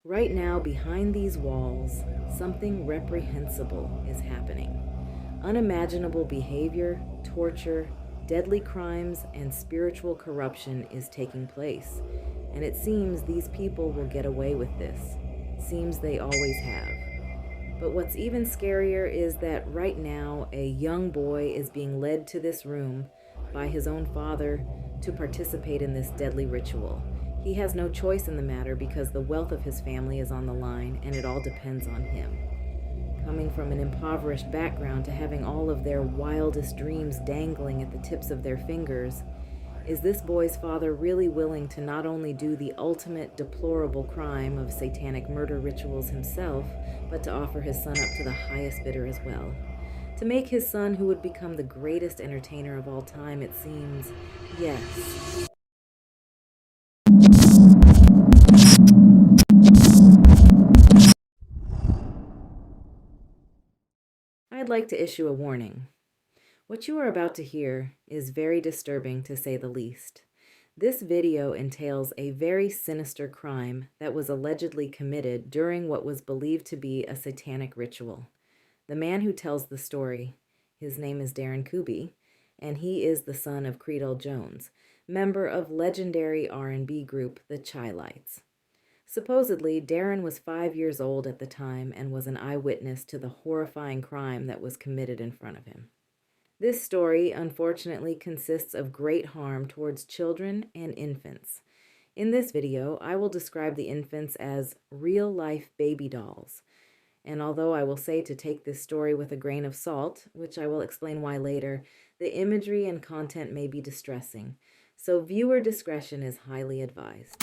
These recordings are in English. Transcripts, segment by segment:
Right now, behind these walls, something reprehensible is happening. Unimaginable behavior, torture, deadly crimes, and spiritual corruption is taking place. And it seems these people will get away with this. Seems they always have. But what's even scarier is that right now, a young boy is being led to this room by his own father to participate in this deadly ritual. He has no choice in the matter because the wealth of his family is on the line and it all depends on him. Coming from an impoverished background to having all of their wildest dreams dangling at the tips of their fingers, is this boy's father really willing to not only do the ultimate deplorable crime of satanic murder rituals himself, but to offer his son up to the highest bidder as well? To make his son, who would become the greatest entertainer of all time, it seems, yes. I'd like to issue a warning. What you are about to hear is very disturbing, to say the least. This video entails a very sinister crime that was allegedly committed during what was believed to be a satanic ritual. The man who tells the story, his name is Darren Coobie, and he is the son of Creadel Jones, member of legendary R&B group The Chi-Lites. Supposedly, Darren was 5 years old at the time and was an eyewitness to the horrifying crime that was committed in front of him. This story, unfortunately, consists of great harm towards children and infants. In this video, I will describe the infants as real-life baby dolls. And although I will say to take this story with a grain of salt, which I will explain why later, the imagery and content may be distressing, so viewer discretion is highly advised.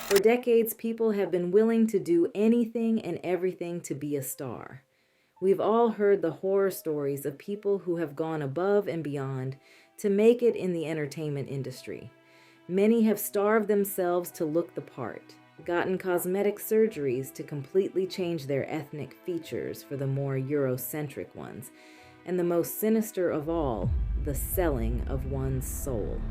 For decades, people have been willing to do anything and everything to be a star. We've all heard the horror stories of people who have gone above and beyond to make it in the entertainment industry. Many have starved themselves to look the part, gotten cosmetic surgeries to completely change their ethnic features for the more Eurocentric ones, and the most sinister of all, the selling of one's soul.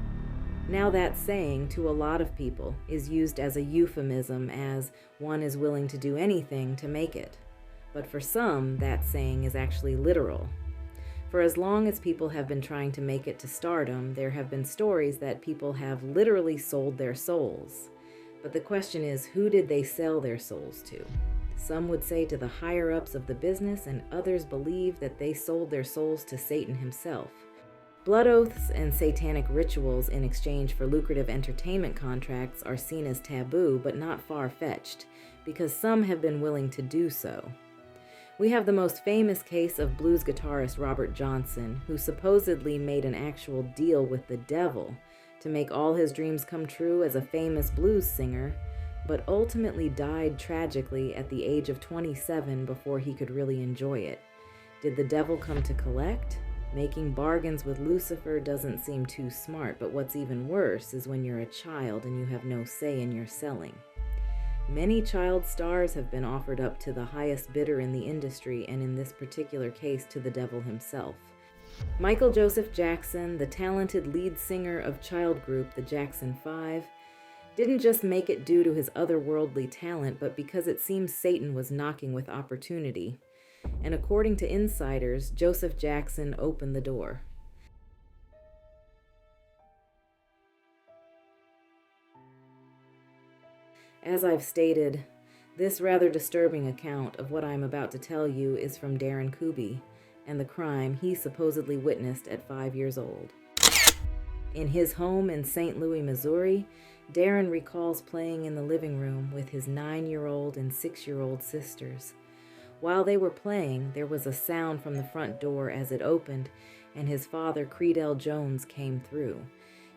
Now that saying, to a lot of people, is used as a euphemism, as one is willing to do anything to make it. But for some, that saying is actually literal. For as long as people have been trying to make it to stardom, there have been stories that people have literally sold their souls. But the question is, who did they sell their souls to? Some would say to the higher-ups of the business, and others believe that they sold their souls to Satan himself. Blood oaths and satanic rituals in exchange for lucrative entertainment contracts are seen as taboo, but not far-fetched, because some have been willing to do so. We have the most famous case of blues guitarist Robert Johnson, who supposedly made an actual deal with the devil to make all his dreams come true as a famous blues singer, but ultimately died tragically at the age of 27 before he could really enjoy it. Did the devil come to collect? Making bargains with Lucifer doesn't seem too smart, but what's even worse is when you're a child and you have no say in your selling. Many child stars have been offered up to the highest bidder in the industry, and in this particular case to the devil himself. Michael Joseph Jackson, the talented lead singer of child group the Jackson 5, didn't just make it due to his otherworldly talent, but because it seems Satan was knocking with opportunity. And according to insiders, Joseph Jackson opened the door. As I've stated, this rather disturbing account of what I'm about to tell you is from Darren Coobie and the crime he supposedly witnessed at 5 years old. In his home in St. Louis, Missouri, Darren recalls playing in the living room with his 9-year-old and 6-year-old sisters. While they were playing, there was a sound from the front door as it opened, and his father, Creadel Jones, came through.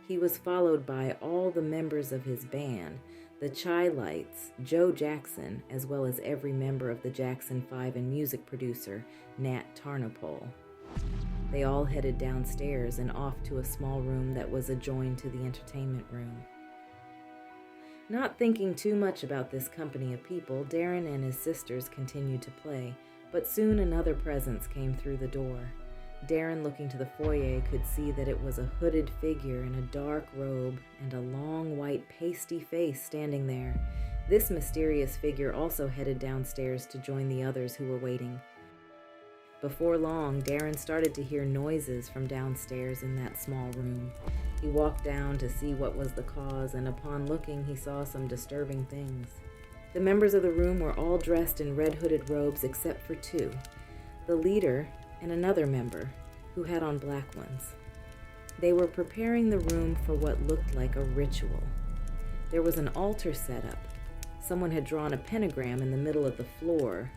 He was followed by all the members of his band, the Chi-Lites, Joe Jackson, as well as every member of the Jackson 5 and music producer, Nat Tarnopol. They all headed downstairs and off to a small room that was adjoined to the entertainment room. Not thinking too much about this company of people, Darren and his sisters continued to play, but soon another presence came through the door. Darren, looking to the foyer, could see that it was a hooded figure in a dark robe and a long white pasty face standing there, This mysterious figure also headed downstairs to join the others who were waiting. Before long, Darren started to hear noises from downstairs in that small room. He walked down to see what was the cause, and upon looking, he saw some disturbing things. The members of the room were all dressed in red hooded robes except for two, the leader and another member, who had on black ones. They were preparing the room for what looked like a ritual. There was an altar set up. Someone had drawn a pentagram in the middle of the floor,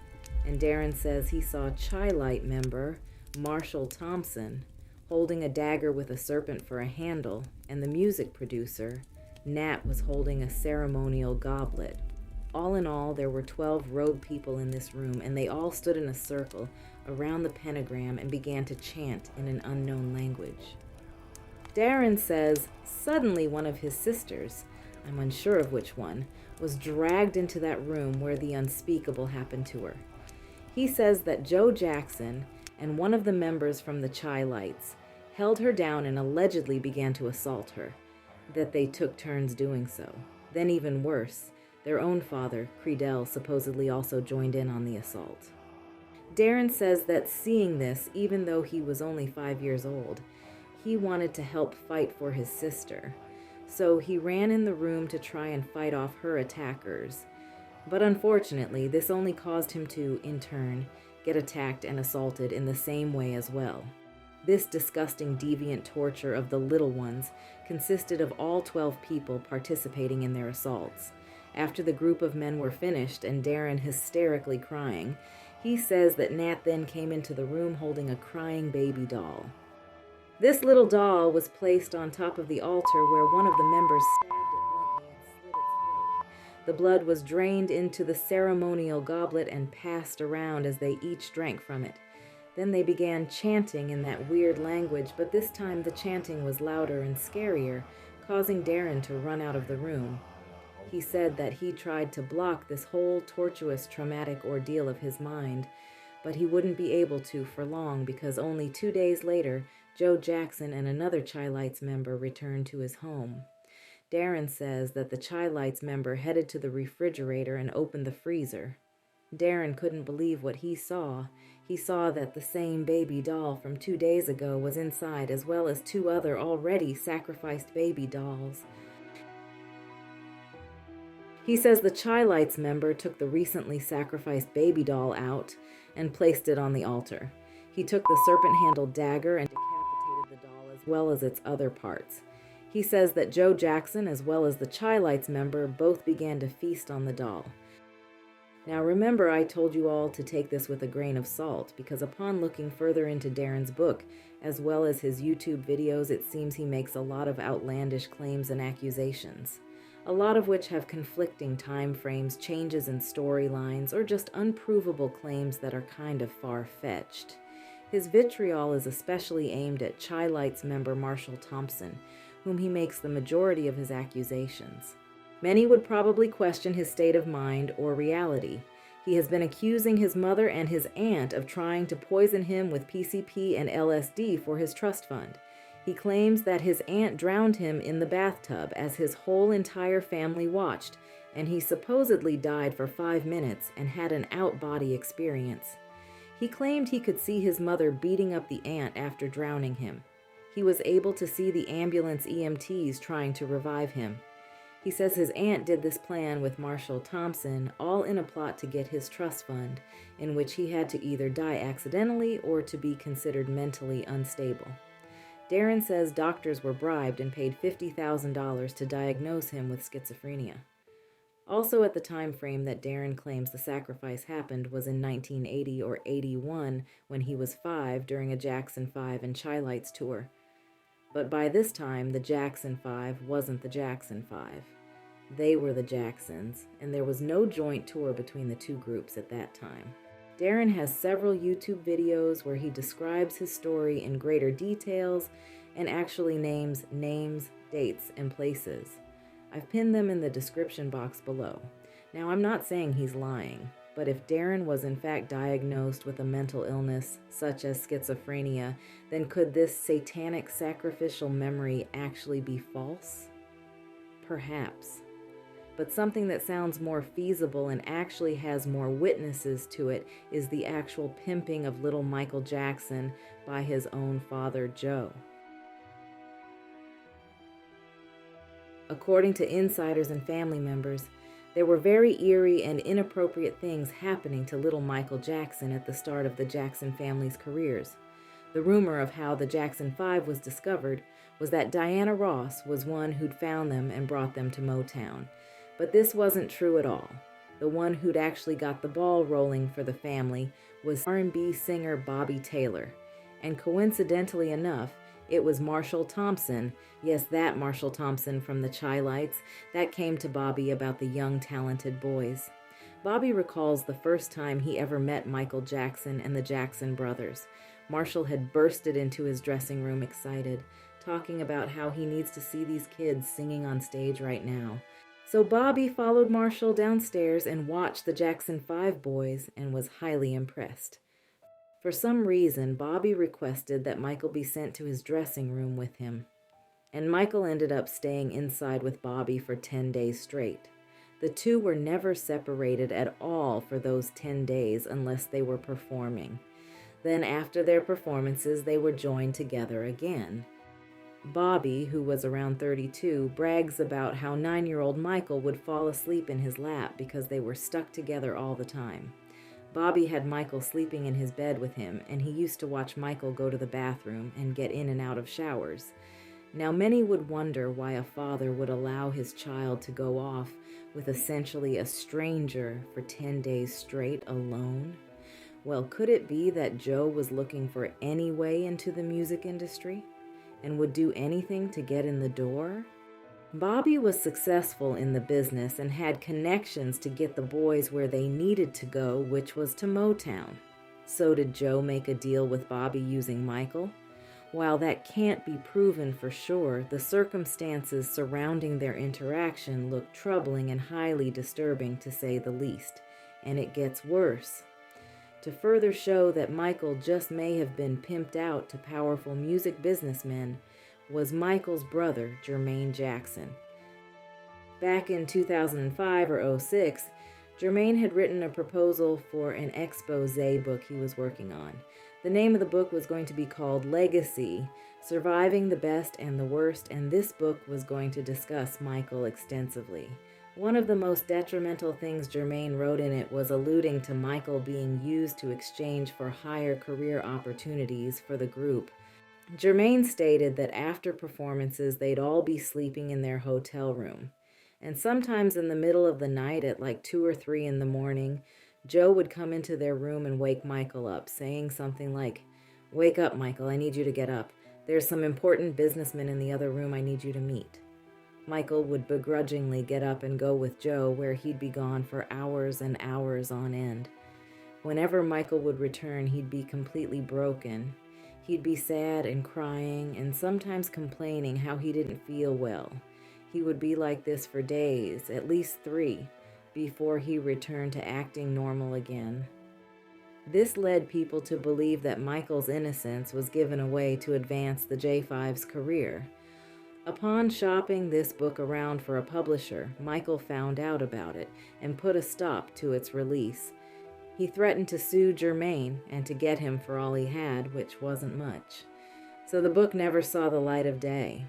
and Darren says he saw Chi-Light member Marshall Thompson holding a dagger with a serpent for a handle, and the music producer, Nat, was holding a ceremonial goblet. All in all, there were 12 robed people in this room, and they all stood in a circle around the pentagram and began to chant in an unknown language. Darren says suddenly one of his sisters, I'm unsure of which one, was dragged into that room where the unspeakable happened to her. He says that Joe Jackson and one of the members from the Chi-Lights held her down and allegedly began to assault her, that they took turns doing so. Then even worse, their own father, Creadel, supposedly also joined in on the assault. Darren says that seeing this, even though he was only 5 years old, he wanted to help fight for his sister. So he ran in the room to try and fight off her attackers. But unfortunately, this only caused him to, in turn, get attacked and assaulted in the same way as well. This disgusting, deviant torture of the little ones consisted of all 12 people participating in their assaults. After the group of men were finished and Darren hysterically crying, he says that Nat then came into the room holding a crying baby doll. This little doll was placed on top of the altar where one of the members stabbed it bluntly and slit its throat. The blood was drained into the ceremonial goblet and passed around as they each drank from it. Then they began chanting in that weird language, but this time the chanting was louder and scarier, causing Darren to run out of the room. He said that he tried to block this whole tortuous, traumatic ordeal of his mind, but he wouldn't be able to for long because only 2 days later, Joe Jackson and another Chi-Lights member returned to his home. Darren says that the Chi-Lights member headed to the refrigerator and opened the freezer. Darren couldn't believe what he saw. He saw that the same baby doll from 2 days ago was inside, as well as 2 other already sacrificed baby dolls. He says the Chi-Lights member took the recently sacrificed baby doll out and placed it on the altar. He took the serpent-handled dagger and decapitated the doll as well as its other parts. He says that Joe Jackson as well as the Chi-Lights member both began to feast on the doll. Now remember, I told you all to take this with a grain of salt because upon looking further into Darren's book, as well as his YouTube videos, it seems he makes a lot of outlandish claims and accusations, a lot of which have conflicting time frames, changes in storylines, or just unprovable claims that are kind of far-fetched. His vitriol is especially aimed at Chi-Lights member Marshall Thompson, whom he makes the majority of his accusations. Many would probably question his state of mind or reality. He has been accusing his mother and his aunt of trying to poison him with PCP and LSD for his trust fund. He claims that his aunt drowned him in the bathtub as his whole entire family watched, and he supposedly died for 5 minutes and had an out-body experience. He claimed he could see his mother beating up the aunt after drowning him. He was able to see the ambulance EMTs trying to revive him. He says his aunt did this plan with Marshall Thompson, all in a plot to get his trust fund, in which he had to either die accidentally or to be considered mentally unstable. Darren says doctors were bribed and paid $50,000 to diagnose him with schizophrenia. Also at the time frame that Darren claims the sacrifice happened was in 1980 or 81 when he was 5 during a Jackson 5 and Chi-Lights tour. But by this time, the Jackson 5 wasn't the Jackson 5. They were the Jacksons, and there was no joint tour between the two groups at that time. Darren has several YouTube videos where he describes his story in greater details and actually names names, dates, and places. I've pinned them in the description box below. Now, I'm not saying he's lying, but if Darren was in fact diagnosed with a mental illness such as schizophrenia, then could this satanic sacrificial memory actually be false? Perhaps. but something that sounds more feasible and actually has more witnesses to it is the actual pimping of little Michael Jackson by his own father, Joe. According to insiders and family members, there were very eerie and inappropriate things happening to little Michael Jackson at the start of the Jackson family's careers. The rumor of how the Jackson 5 was discovered was that Diana Ross was one who'd found them and brought them to Motown. But this wasn't true at all. The one who'd actually got the ball rolling for the family was R&B singer Bobby Taylor. And coincidentally enough, it was Marshall Thompson, yes, that Marshall Thompson from the Chi-Lites, that came to Bobby about the young, talented boys. Bobby recalls the first time he ever met Michael Jackson and the Jackson brothers. Marshall had bursted into his dressing room excited, talking about how he needs to see these kids singing on stage right now. So Bobby followed Marshall downstairs and watched the Jackson 5 boys and was highly impressed. For some reason, Bobby requested that Michael be sent to his dressing room with him. And Michael ended up staying inside with Bobby for 10 days straight. The two were never separated at all for those 10 days unless they were performing. Then after their performances, they were joined together again. Bobby, who was around 32, brags about how 9-year-old Michael would fall asleep in his lap because they were stuck together all the time. Bobby had Michael sleeping in his bed with him, and he used to watch Michael go to the bathroom and get in and out of showers. Now, many would wonder why a father would allow his child to go off with essentially a stranger for 10 days straight alone. Well, could it be that Joe was looking for any way into the music industry and would do anything to get in the door? Bobby was successful in the business and had connections to get the boys where they needed to go, which was to Motown. So did Joe make a deal with Bobby using Michael? While that can't be proven for sure, the circumstances surrounding their interaction look troubling and highly disturbing to say the least. And it gets worse. To further show that Michael just may have been pimped out to powerful music businessmen was Michael's brother, Jermaine Jackson. Back in 2005 or 06, Jermaine had written a proposal for an expose book he was working on. The name of the book was going to be called Legacy, Surviving the Best and the Worst, and this book was going to discuss Michael extensively. One of the most detrimental things Jermaine wrote in it was alluding to Michael being used to exchange for higher career opportunities for the group. Jermaine stated that after performances, they'd all be sleeping in their hotel room. And sometimes in the middle of the night at like 2 or 3 in the morning, Joe would come into their room and wake Michael up, saying something like, "Wake up, Michael, I need you to get up. There's some important businessmen in the other room I need you to meet." Michael would begrudgingly get up and go with Joe, where he'd be gone for hours and hours on end. Whenever Michael would return, he'd be completely broken. He'd be sad and crying and sometimes complaining how he didn't feel well. He would be like this for days, at least 3, before he returned to acting normal again. This led people to believe that Michael's innocence was given away to advance the J5's career. Upon shopping this book around for a publisher, Michael found out about it and put a stop to its release. He threatened to sue Jermaine and to get him for all he had, which wasn't much. So the book never saw the light of day.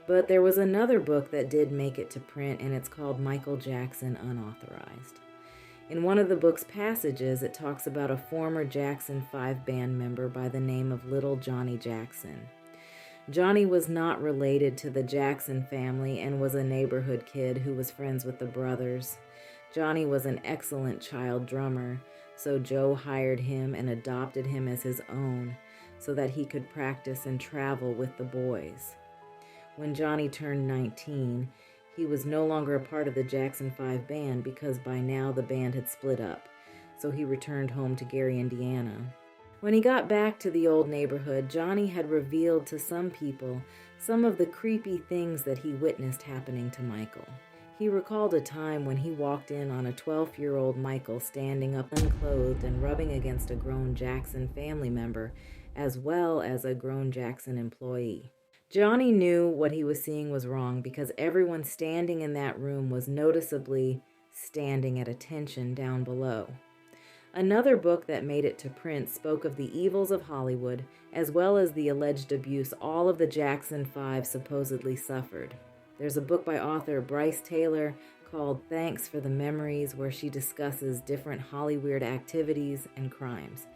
But there was another book that did make it to print, and it's called Michael Jackson Unauthorized. In one of the book's passages, it talks about a former Jackson 5 band member by the name of Little Johnny Jackson. Johnny was not related to the Jackson family and was a neighborhood kid who was friends with the brothers. Johnny was an excellent child drummer, so Joe hired him and adopted him as his own so that he could practice and travel with the boys. When Johnny turned 19, he was no longer a part of the Jackson 5 band because by now the band had split up, so he returned home to Gary, Indiana. When he got back to the old neighborhood, Johnny had revealed to some people some of the creepy things that he witnessed happening to Michael. He recalled a time when he walked in on a 12-year-old Michael standing up unclothed and rubbing against a grown Jackson family member, as well as a grown Jackson employee. Johnny knew what he was seeing was wrong because everyone standing in that room was noticeably standing at attention down below. Another book that made it to print spoke of the evils of Hollywood, as well as the alleged abuse all of the Jackson Five supposedly suffered. There's a book by author Bryce Taylor called Thanks for the Memories, where she discusses different Hollywood activities and crimes.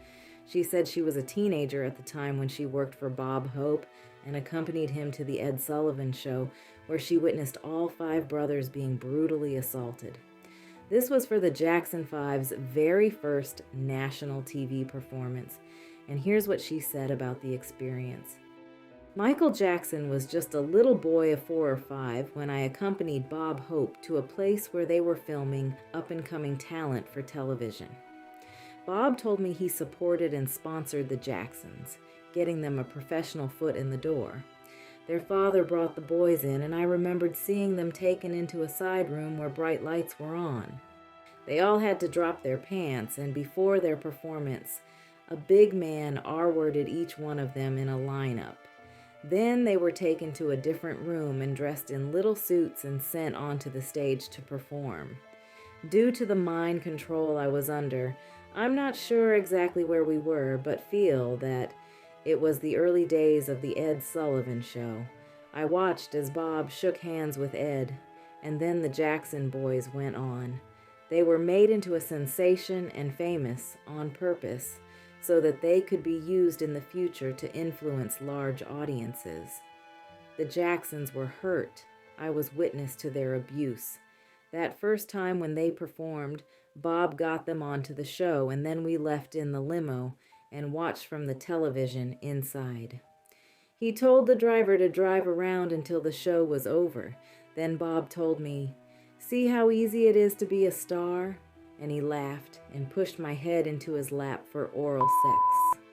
She said she was a teenager at the time when she worked for Bob Hope and accompanied him to the Ed Sullivan Show, where she witnessed all 5 brothers being brutally assaulted. This was for the Jackson Five's very first national TV performance, and here's what she said about the experience. Michael Jackson was just a little boy of 4 or 5 when I accompanied Bob Hope to a place where they were filming up-and-coming talent for television. Bob told me he supported and sponsored the Jacksons, getting them a professional foot in the door. Their father brought the boys in, and I remembered seeing them taken into a side room where bright lights were on. They all had to drop their pants, and before their performance, a big man R-worded each one of them in a lineup. Then they were taken to a different room and dressed in little suits and sent onto the stage to perform. Due to the mind control I was under, I'm not sure exactly where we were, but feel that it was the early days of the Ed Sullivan Show. I watched as Bob shook hands with Ed, and then the Jackson boys went on. They were made into a sensation and famous on purpose so that they could be used in the future to influence large audiences. The Jacksons were hurt. I was witness to their abuse. That first time when they performed, Bob got them onto the show, and then we left in the limo and watched from the television inside. He told the driver to drive around until the show was over. Then Bob told me, "See how easy it is to be a star?" And he laughed and pushed my head into his lap for oral sex.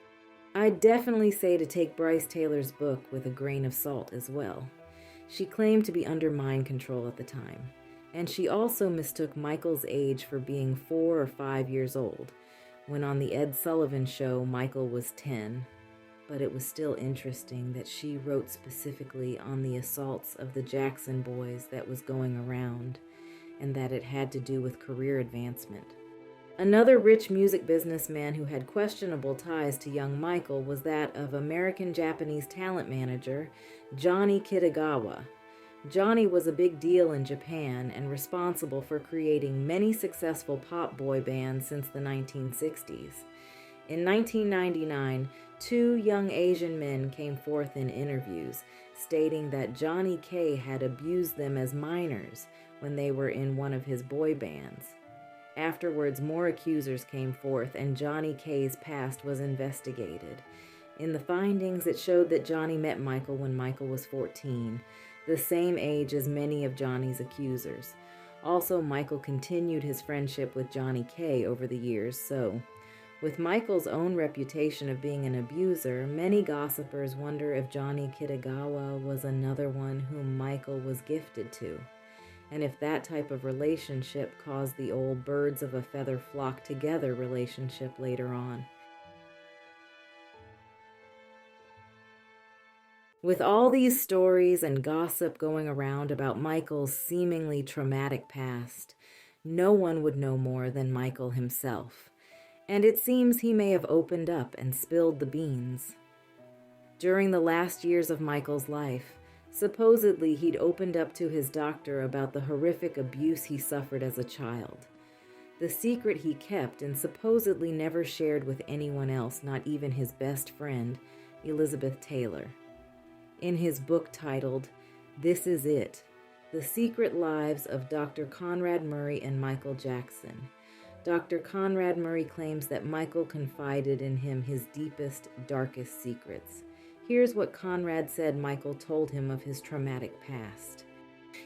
I'd definitely say to take Bryce Taylor's book with a grain of salt as well. She claimed to be under mind control at the time, and she also mistook Michael's age for being 4 or 5 years old, when on the Ed Sullivan Show Michael was 10. But it was still interesting that she wrote specifically on the assaults of the Jackson boys that was going around, and that it had to do with career advancement. Another rich music businessman who had questionable ties to young Michael was that of American-Japanese talent manager Johnny Kitagawa. Johnny was a big deal in Japan and responsible for creating many successful pop boy bands since the 1960s. In 1999, 2 young Asian men came forth in interviews, stating that Johnny K had abused them as minors when they were in one of his boy bands. Afterwards, more accusers came forth, and Johnny K's past was investigated. In the findings, it showed that Johnny met Michael when Michael was 14, the same age as many of Johnny's accusers. Also, Michael continued his friendship with Johnny K over the years, so with Michael's own reputation of being an abuser, many gossipers wonder if Johnny Kitagawa was another one whom Michael was gifted to, and if that type of relationship caused the old birds of a feather flock together relationship later on. With all these stories and gossip going around about Michael's seemingly traumatic past, no one would know more than Michael himself. And it seems he may have opened up and spilled the beans. During the last years of Michael's life, supposedly he'd opened up to his doctor about the horrific abuse he suffered as a child. The secret he kept and supposedly never shared with anyone else, not even his best friend, Elizabeth Taylor. In his book titled, "This Is It: The Secret Lives of Dr. Conrad Murray and Michael Jackson," Dr. Conrad Murray claims that Michael confided in him his deepest, darkest secrets. Here's what Conrad said Michael told him of his traumatic past.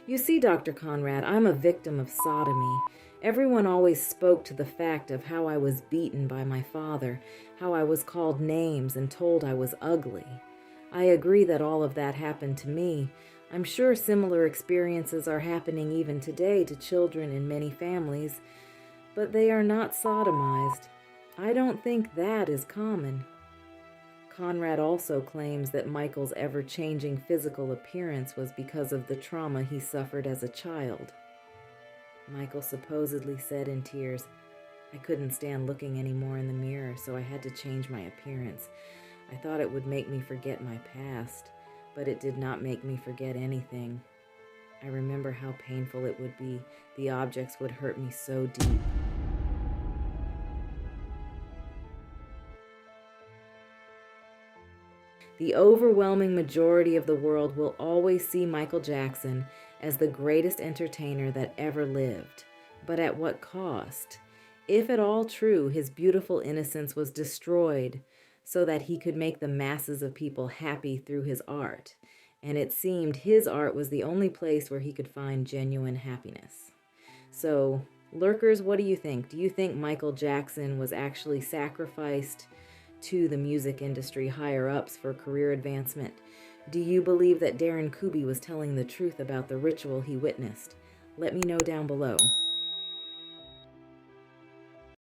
"You see, Dr. Conrad, I'm a victim of sodomy. Everyone always spoke to the fact of how I was beaten by my father, how I was called names and told I was ugly. I agree that all of that happened to me. I'm sure similar experiences are happening even today to children in many families, but they are not sodomized. I don't think that is common." Conrad also claims that Michael's ever-changing physical appearance was because of the trauma he suffered as a child. Michael supposedly said in tears, "I couldn't stand looking anymore in the mirror, so I had to change my appearance. I thought it would make me forget my past, but it did not make me forget anything. I remember how painful it would be. The objects would hurt me so deep." The overwhelming majority of the world will always see Michael Jackson as the greatest entertainer that ever lived. But at what cost? If at all true, his beautiful innocence was destroyed so that he could make the masses of people happy through his art. And it seemed his art was the only place where he could find genuine happiness. So, lurkers, what do you think? Do you think Michael Jackson was actually sacrificed to the music industry higher-ups for career advancement? Do you believe that Darren Coobie was telling the truth about the ritual he witnessed? Let me know down below.